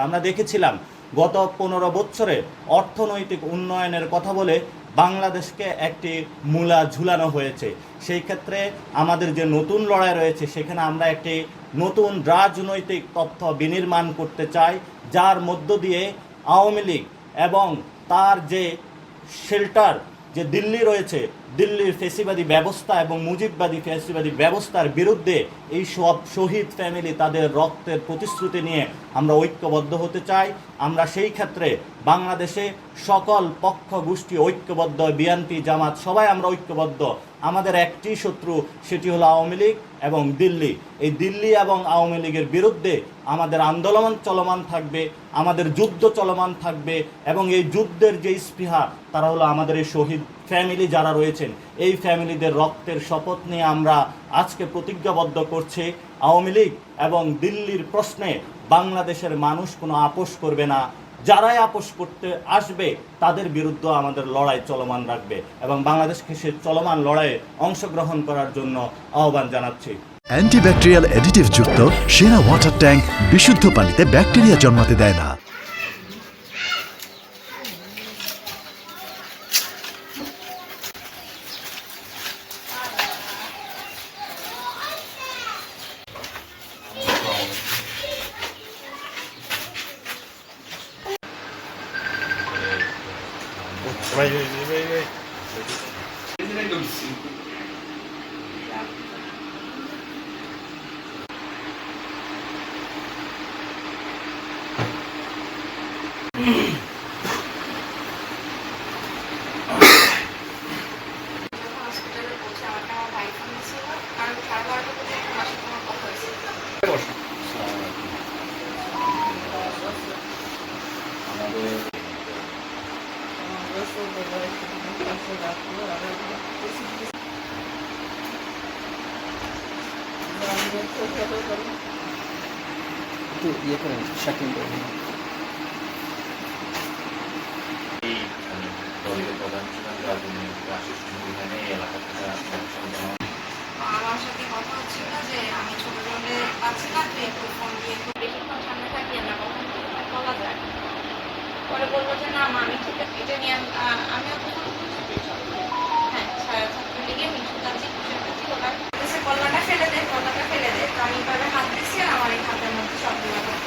আমরা দেখেছিলাম গত 15 বছরে অর্থনৈতিক উন্নয়নের কথা বলে বাংলাদেশকে একটি মূলা ঝুলানো হয়েছে। সেই ক্ষেত্রে আমাদের যে নতুন লড়াই রয়েছে সেখানে আমরা একটি নতুন রাজনৈতিক তথ্য বিনির্মাণ করতে চাই, যার মধ্য দিয়ে আওয়ামী লীগ এবং তার যে শেল্টার যে দিল্লি রয়েছে, দিল্লির ফেসিবাদী ব্যবস্থা এবং মুজিববাদী ফেসিবাদী ব্যবস্থার বিরুদ্ধে এই সব শহীদ ফ্যামিলি তাদের রক্তের প্রতিশ্রুতি নিয়ে আমরা ঐক্যবদ্ধ হতে চাই। আমরা সেই ক্ষেত্রে বাংলাদেশে সকল পক্ষ গোষ্ঠী ঐক্যবদ্ধ, বিএনপি জামাত সবাই আমরা ঐক্যবদ্ধ। আমাদের একটি শত্রু, সেটি হলো আওয়ামী লীগ এবং দিল্লি। এই দিল্লি এবং আওয়ামী লীগের বিরুদ্ধে আমাদের আন্দোলন চলমান থাকবে, আমাদের যুদ্ধ চলমান থাকবে এবং এই যুদ্ধের যে স্পৃহা তারা হলো আমাদের এই শহীদ ফ্যামিলি যারা রয়েছেন, এই ফ্যামিলিদের রক্তের শপথ নিয়ে আমরা আজকে প্রতিজ্ঞাবদ্ধ করছি। আওয়ামী লীগ এবং দিল্লির প্রশ্নে বাংলাদেশের মানুষ কোনো আপোষ করবে না। যারাই আপোষ করতে আসবে তাদের বিরুদ্ধে আমাদের লড়াই চলমান রাখবে এবং বাংলাদেশকে সে চলমান লড়াইয়ে অংশগ্রহণ করার জন্য আহ্বান জানাচ্ছি। অ্যান্টিব্যাকটেরিয়াল অ্যাডিটিভ যুক্ত সেরা ওয়াটার ট্যাঙ্ক বিশুদ্ধ পানিতে ব্যাকটেরিয়া জন্মাতে দেয় না। একটু ইয়ে করেন, শাকিল করেন। আমার সাথে কথা হচ্ছিল যে আমি ছোট জলে পাচ্ছি না, তুই একটু ফোন দিয়ে একটু বেশিক্ষণ ঠান্ডা থাকিয়ে না, কখন বলা যায়। পরে বলবো যে না আমি ঠিক আছে, এটা নিয়ে আমি হ্যাঁ ছাত্রলীগে মিশুকাচ্ছি কুশাচ্ছি, ওরা কল্লাটা ফেলে দে, কল্লাটা ফেলে দে। তো আমি এভাবে হাত দিচ্ছি আর আমার এই হাতের মধ্যে সবগুলো